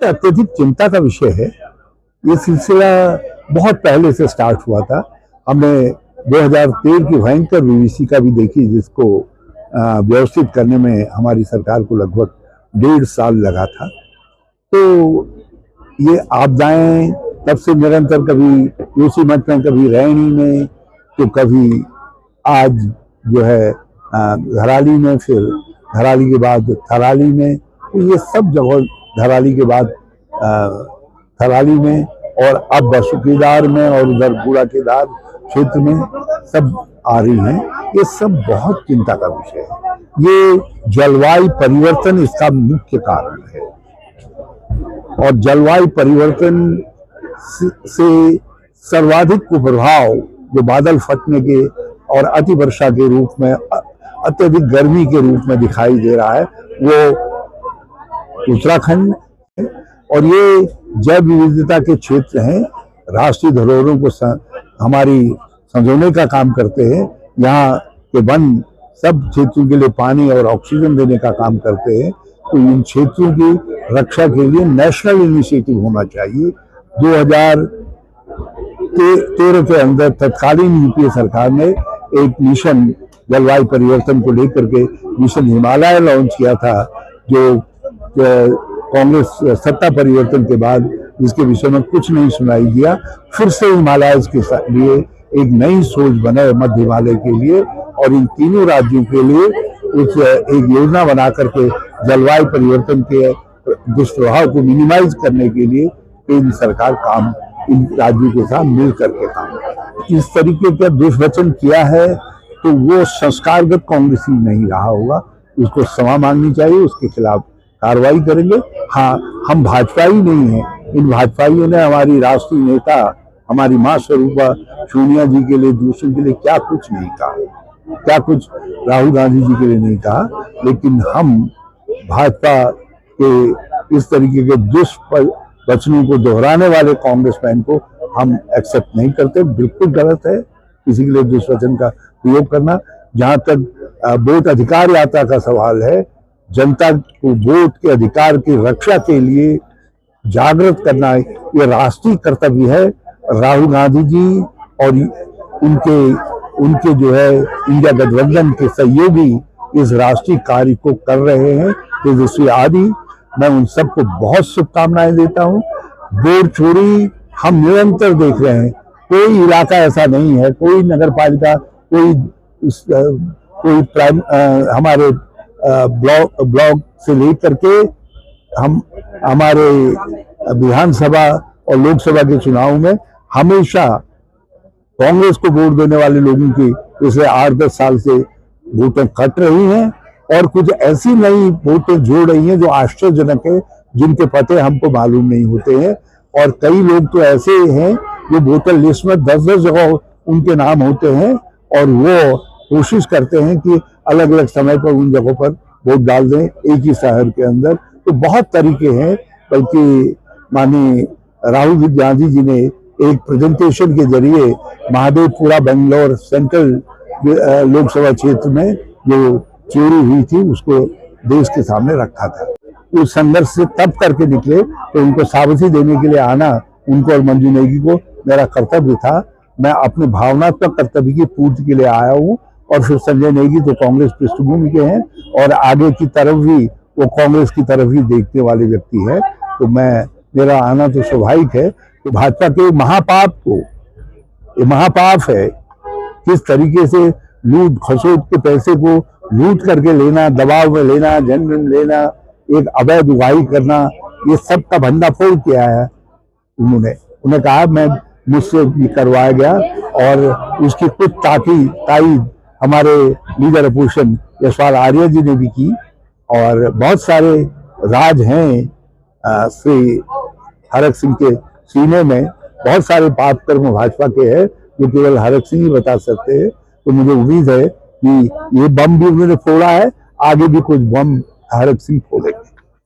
अत्यधिक चिंता का विषय है। ये सिलसिला बहुत पहले से स्टार्ट हुआ था। हमने 2013 की भयंकर विभीषिका भी देखी, जिसको व्यवस्थित करने में हमारी सरकार को लगभग 1.5 साल लगा था। तो ये आपदाएं तब से निरंतर, कभी उसी मत में, कभी रैणी में, तो कभी आज जो है धराली में, फिर धराली के बाद थराली में, तो ये सब जगह धराली के बाद थराली में, और अब बसुकेदार में, और उधर बूढ़ा केदार क्षेत्र में सब आ रही हैं। ये सब बहुत चिंता का विषय है। ये जलवायु परिवर्तन इसका मुख्य कारण है, और जलवायु परिवर्तन से सर्वाधिक कुप्रभाव जो बादल फटने के और अति वर्षा के रूप में, अत्यधिक गर्मी के रूप में दिखाई दे रहा है, वो उत्तराखंड है। और ये जैव विविधता के क्षेत्र हैं, राष्ट्रीय धरोहरों को हमारी संजोने का काम करते हैं। यहाँ के वन सब क्षेत्रों के लिए पानी और ऑक्सीजन देने का काम करते हैं। तो इन क्षेत्रों की रक्षा के लिए नेशनल इनिशिएटिव होना चाहिए। 2013 के अंदर तत्कालीन यूपीए सरकार ने एक मिशन जलवायु परिवर्तन को लेकर के मिशन हिमालय लॉन्च किया था, जो कांग्रेस सत्ता परिवर्तन के बाद जिसके विषय में कुछ नहीं सुनाई दिया। फिर से हिमालय के लिए एक नई सोच बने मध्य हिमालय के लिए, और इन तीनों राज्यों के लिए एक योजना बना करके जलवायु परिवर्तन के दुष्प्रभाव को मिनिमाइज करने के लिए केंद्र सरकार काम इन राज्यों के साथ मिल करके काम। इस तरीके का दुष्वचन किया है तो वो संस्कारगत कांग्रेसी नहीं रहा होगा। उसको क्षमा मांगनी चाहिए, उसके खिलाफ कार्रवाई करेंगे। हाँ, हम भाजपाई नहीं हैं। इन भाजपाइयों ने हमारी राष्ट्रीय नेता, हमारी मां स्वरूपा सोनिया जी के लिए, दूसरों के लिए क्या कुछ नहीं कहा, क्या कुछ राहुल गांधी जी के लिए नहीं कहा। लेकिन हम भाजपा के इस तरीके के दुष्वचनों को दोहराने वाले कांग्रेसमैन को हम एक्सेप्ट नहीं करते। बिल्कुल गलत है किसी के लिए दुष्वचन का प्रयोग करना। जहां तक वोट अधिकार यात्रा का सवाल है, जनता को वोट के अधिकार की रक्षा के लिए जागृत करना ये राष्ट्रीय कर्तव्य है। राहुल गांधी जी और उनके जो है इंडिया गठबंधन के सहयोगी इस राष्ट्रीय कार्य को कर रहे हैं, तेजस्वी आदि। मैं उन सबको बहुत शुभकामनाएं देता हूं। वोट चोरी हम निरंतर देख रहे हैं। कोई इलाका ऐसा नहीं है, कोई नगर पालिका, कोई प्राइम हमारे ब्लॉक से लेकर के हम हमारे विधानसभा और लोकसभा के चुनाव में हमेशा कांग्रेस को वोट देने वाले लोगों की पिछले 8-10 साल से वोटें कट रही हैं, और कुछ ऐसी नई वोटें जोड़ रही हैं जो आश्चर्यजनक है, जिनके पते हमको मालूम नहीं होते हैं। और कई लोग तो ऐसे हैं जो वोटर लिस्ट में 10-10 जगह उनके नाम होते हैं, और वो कोशिश करते हैं कि अलग अलग समय पर उन जगहों पर वोट डाल दें एक ही शहर के अंदर। तो बहुत तरीके हैं। बल्कि माननीय राहुल गांधी जी ने एक प्रेजेंटेशन के जरिए महादेवपुरा बेंगलोर सेंट्रल लोकसभा क्षेत्र में जो चोरी हुई थी उसको देश के सामने रखा था। उस संघर्ष से तब करके निकले, तो उनको सावधि देने के लिए आना, उनको और मंजू नेगी को मेरा कर्तव्य था। मैं अपने भावनात्मक कर्तव्य की पूर्ति के लिए आया हूँ। और फिर संजय नेगी तो कांग्रेस पृष्ठभूमि के हैं, और आगे की तरफ भी वो कांग्रेस की तरफ ही देखने वाले व्यक्ति है। तो मेरा आना तो स्वाभाविक है। तो भाजपा के महापाप को, ये महापाप है, किस तरीके से लूट खसोट के पैसे को लूट करके लेना, दबाव में लेना, जन लेना, एक अवैध उगाही करना, ये सब का भंडाफोड़ किया है उन्होंने कहा मैं मुझसे करवाया गया। और उसकी कुछ ताकीद हमारे लीडर अपोजिशन यशपाल आर्य जी ने भी की। और बहुत सारे राज हैं श्री हरक सिंह के सीने में, बहुत सारे पाप कर्म भाजपा के हैं जो केवल हरक सिंह ही बता सकते हैं। तो मुझे उम्मीद है कि ये बम भी उन्होंने फोड़ा है, आगे भी कुछ बम हरक सिंह फोड़ेगा।